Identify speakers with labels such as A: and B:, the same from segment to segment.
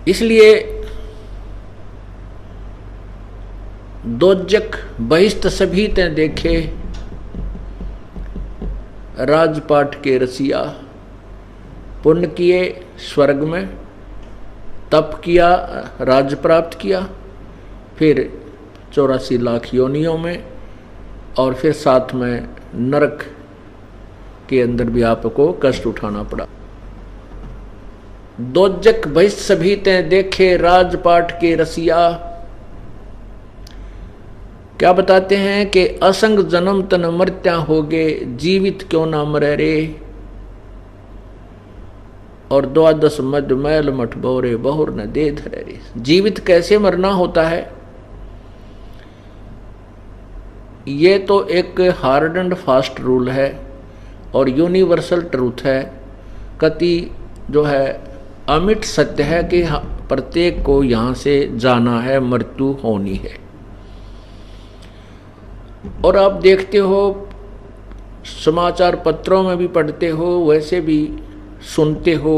A: इसलिए दोजक बहिष्ट सभी ते देखे, राजपाट के रसिया। पुण्य किए स्वर्ग में, तप किया राज्य प्राप्त किया, फिर 84 लाख योनियों में, और फिर साथ में नरक के अंदर भी आपको कष्ट उठाना पड़ा। दोजक बहिष्ट सभी ते देखे, राजपाट के रसिया। क्या बताते हैं कि असंग जन्म तन मृत्या होगे, जीवित क्यों ना मरे रे। और 12 मद मैल मठ बोरे, बहुर न दे धरे रे। जीवित कैसे मरना होता है, ये तो एक हार्ड एंड फास्ट रूल है और यूनिवर्सल ट्रूथ है। कति जो है अमिट सत्य है कि प्रत्येक को यहाँ से जाना है, मृत्यु होनी है। और आप देखते हो, समाचार पत्रों में भी पढ़ते हो, वैसे भी सुनते हो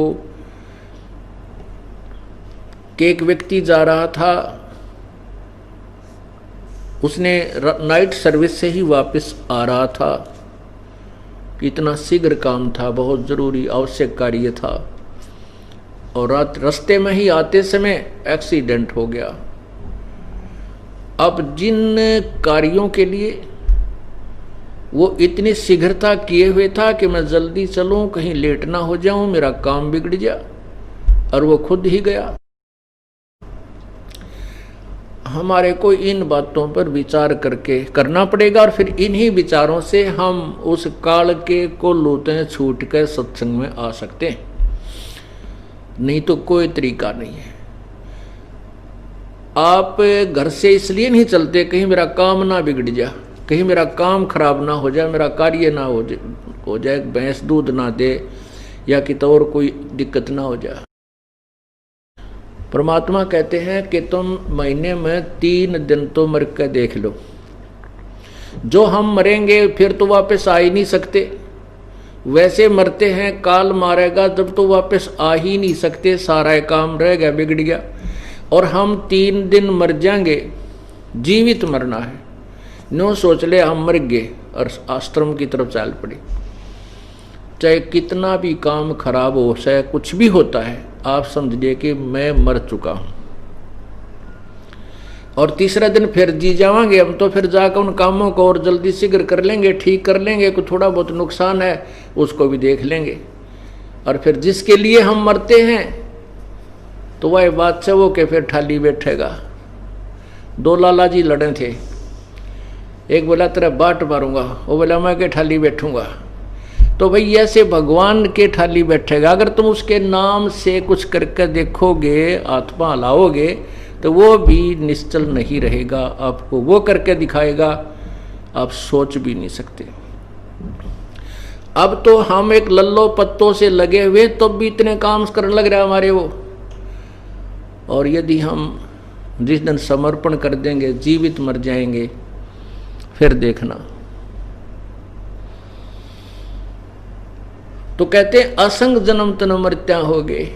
A: कि एक व्यक्ति जा रहा था, उसने नाइट सर्विस से ही वापस आ रहा था, इतना शीघ्र काम था, बहुत जरूरी आवश्यक कार्य था, और रास्ते में ही आते समय एक्सीडेंट हो गया। अब जिन कार्यों के लिए वो इतनी शीघ्रता किए हुए था कि मैं जल्दी चलूं, कहीं लेट ना हो जाऊं, मेरा काम बिगड़ जा, और वो खुद ही गया। हमारे को इन बातों पर विचार करके करना पड़ेगा, और फिर इन्हीं विचारों से हम उस काल के को लूटे छूट कर सत्संग में आ सकते हैं, नहीं तो कोई तरीका नहीं है। आप घर से इसलिए नहीं चलते कहीं मेरा काम ना बिगड़ जा, कहीं मेरा काम खराब ना हो जाए, मेरा कार्य ना हो जाए, भैंस दूध ना दे, या कि तो और कोई दिक्कत ना हो जाए। परमात्मा कहते हैं कि तुम महीने में 3 दिन तो मर के देख लो। जो हम मरेंगे फिर तो वापस आ ही नहीं सकते, वैसे मरते हैं काल मारेगा जब तो वापस आ ही नहीं सकते, सारा काम रह गया, बिगड़ गया। और हम 3 दिन मर जाएंगे, जीवित मरना है। नो सोच ले हम मर गए और आश्रम की तरफ चल पड़े, चाहे कितना भी काम खराब हो, चाहे कुछ भी होता है, आप समझिए कि मैं मर चुका हूं। और तीसरा दिन फिर जी जावांगे हम, तो फिर जाकर उन कामों को और जल्दी शीघ्र कर लेंगे, ठीक कर लेंगे, कुछ थोड़ा बहुत नुकसान है उसको भी देख लेंगे। और फिर जिसके लिए हम मरते हैं तो वह बात से वो के फिर ठाली बैठेगा। 2 लाला जी लड़े थे, एक बोला तेरा बाट मारूंगा, वो बोला मैं के ठाली बैठूंगा। तो भाई ऐसे भगवान के ठाली बैठेगा। अगर तुम उसके नाम से कुछ करके देखोगे, आत्मा हलाओगे, तो वो भी निश्चल नहीं रहेगा, आपको वो करके दिखाएगा, आप सोच भी नहीं सकते। अब तो हम एक लल्लो पत्तों से लगे हुए तो भी इतने काम करने लग रहा है हमारे वो। और यदि हम जिस दिन समर्पण कर देंगे, जीवित मर जाएंगे, फिर देखना। तो कहते असंग जन्म तन मृत्या हो गए,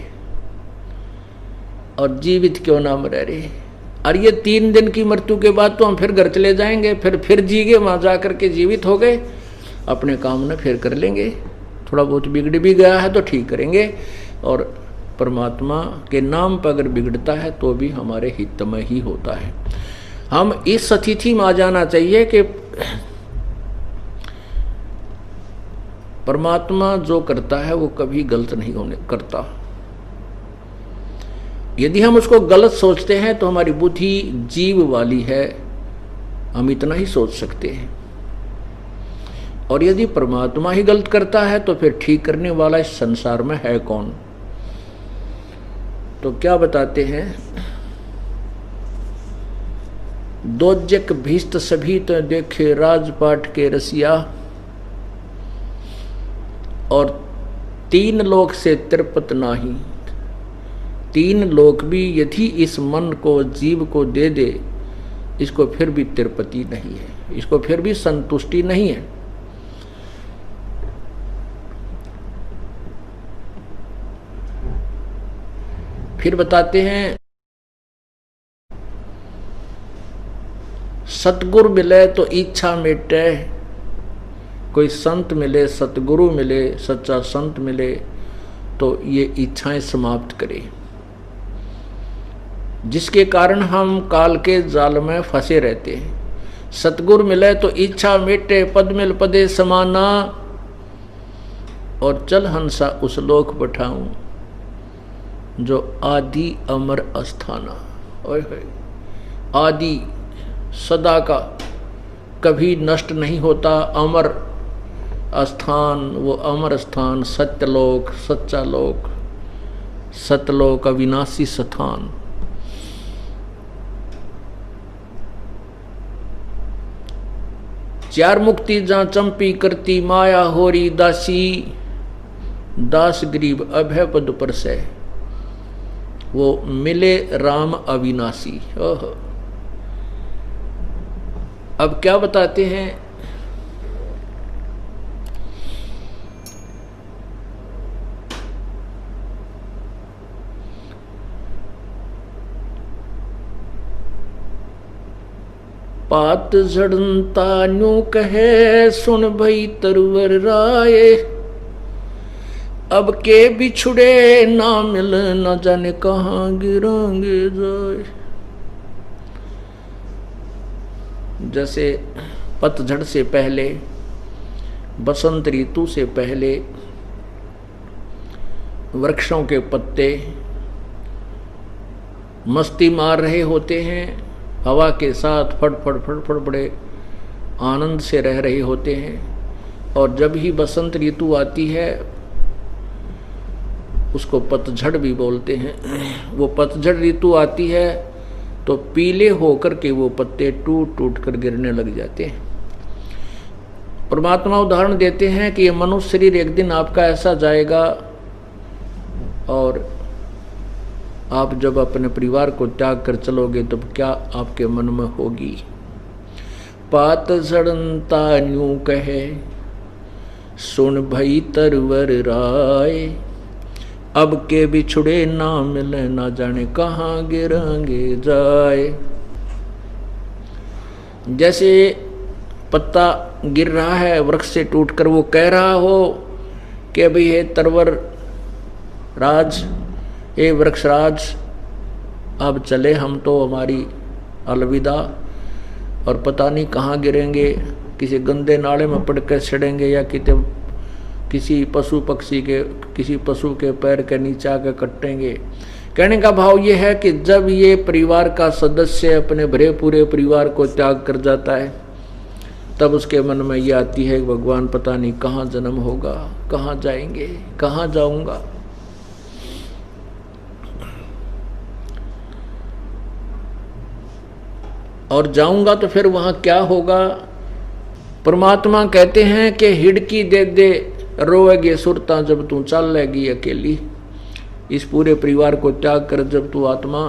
A: और जीवित क्यों ना मरे रे। और ये 3 दिन की मृत्यु के बाद तो हम फिर घर चले जाएंगे, फिर जीगे, वहां जाकर के जीवित हो गए, अपने काम न फिर कर लेंगे। थोड़ा बहुत बिगड़ भी गया है तो ठीक करेंगे, और परमात्मा के नाम पर अगर बिगड़ता है तो भी हमारे हित में ही होता है। हम इस स्थिति में आ जाना चाहिए कि परमात्मा जो करता है वो कभी गलत नहीं होने करता। यदि हम उसको गलत सोचते हैं तो हमारी बुद्धि जीव वाली है, हम इतना ही सोच सकते हैं। और यदि परमात्मा ही गलत करता है तो फिर ठीक करने वाला इस संसार में है कौन। तो क्या बताते हैं, दोजक भीष्ट सभी तो देखे, राजपाट के रसिया। और 3 लोक से तृप्त नाही। 3 लोक भी यदि इस मन को, जीव को दे दे, इसको फिर भी तृप्ति नहीं है, इसको फिर भी संतुष्टि नहीं है। फिर बताते हैं सतगुरु मिले तो इच्छा मिटे, कोई संत मिले, सतगुरु मिले, सच्चा संत मिले तो ये इच्छाएं समाप्त करे, जिसके कारण हम काल के जाल में फंसे रहते हैं। सतगुरु मिले तो इच्छा मिटे, पद मिल पदे समाना, और चल हंसा उस लोक बैठाऊं जो आदि अमर अस्थाना। ओए होए, आदि सदा का, कभी नष्ट नहीं होता, अमर स्थान, वो अमर स्थान, सत्यलोक, सच्चा लोक, सतलोक, अविनाशी स्थान। चार मुक्ति जहाँ चंपी करती, माया होरी दासी, दास गरीब अभय पद पर से, वो मिले राम अविनाशी। ओह, अब क्या बताते हैं, पात झड़ता न्यू कहे, सुन भई तरवर राय, अब के बिछुड़े ना मिल, न जाने कहाँ गिरांगे जाए। जैसे पतझड़ से पहले, बसंत ऋतु से पहले वृक्षों के पत्ते मस्ती मार रहे होते हैं, हवा के साथ फड़फड़ फड़फड़ बड़े आनंद से रह रहे होते हैं। और जब ही बसंत ऋतु आती है, उसको पतझड़ भी बोलते हैं, वो पतझड़ ऋतु आती है तो पीले होकर के वो पत्ते टूट टूट कर गिरने लग जाते हैं। परमात्मा उदाहरण देते हैं कि ये मनुष्य शरीर एक दिन आपका ऐसा जाएगा, और आप जब अपने परिवार को त्याग कर चलोगे तब क्या आपके मन में होगी। पात झड़ता न्यू कहे, सुन भई तरवर राय, अब के बिछुड़े ना मिले, ना जाने कहाँ गिरांगे जाए। जैसे पत्ता गिर रहा है वृक्ष से टूटकर, वो कह रहा हो कि भाई हे तरवर राज, हे वृक्षराज, अब चले हम तो, हमारी अलविदा, और पता नहीं कहाँ गिरेंगे, किसी गंदे नाले में पड़कर सड़ेंगे या किसी पशु पक्षी के, किसी पशु के पैर के नीचे आकर कटेंगे। कहने का भाव ये है कि जब ये परिवार का सदस्य अपने भरे पूरे परिवार को त्याग कर जाता है, तब उसके मन में ये आती है कि भगवान पता नहीं कहाँ जन्म होगा, कहाँ जाएंगे, कहाँ जाऊंगा। और जाऊंगा तो फिर वहां क्या होगा। परमात्मा कहते हैं कि हिड़की दे दे रोएगे सुरता, जब तू चल लेगी अकेली। इस पूरे परिवार को त्याग कर जब तू आत्मा,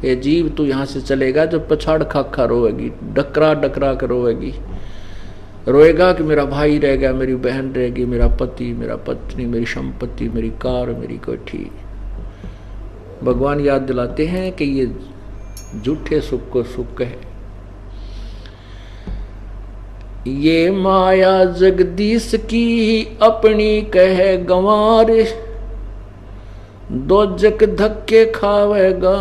A: ये जीव, तू यहाँ से चलेगा, जब पछाड़ खा खा रोएगी, डकरा डकरा कर रोएगी, रोएगा कि मेरा भाई रह गया, मेरी बहन रहेगी, मेरा पति, मेरा पत्नी, मेरी संपत्ति, मेरी कार, मेरी कोठी। भगवान याद दिलाते हैं कि ये झूठे सुख को सुख है। ये माया जगदीश की अपनी कहे गंवार, दोजक धक्के खावेगा,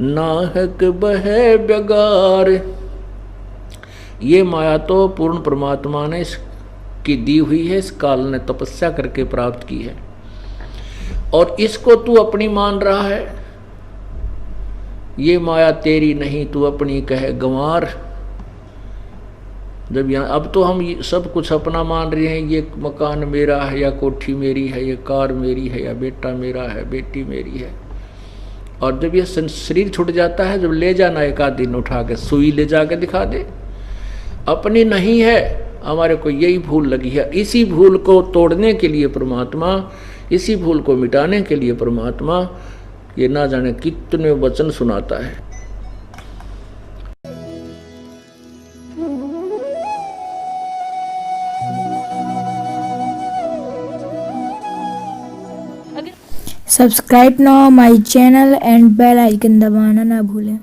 A: नाहक बहे बेगार। ये माया तो पूर्ण परमात्मा ने की दी हुई है, इस काल ने तपस्या करके प्राप्त की है, और इसको तू अपनी मान रहा है। ये माया तेरी नहीं, तू अपनी कहे गंवार। जब यहाँ अब तो हम सब कुछ अपना मान रहे हैं, ये मकान मेरा है, या कोठी मेरी है, ये कार मेरी है, या बेटा मेरा है, बेटी मेरी है। और जब ये शरीर छूट जाता है, जब ले जाना एक आध दिन उठा के सुई ले जाके दिखा दे, अपनी नहीं है, हमारे को यही भूल लगी है। इसी भूल को तोड़ने के लिए परमात्मा, इसी भूल को मिटाने के लिए परमात्मा ये ना जाने कितने वचन सुनाता है।
B: Subscribe now my channel and bell icon दबाना ना भूलें।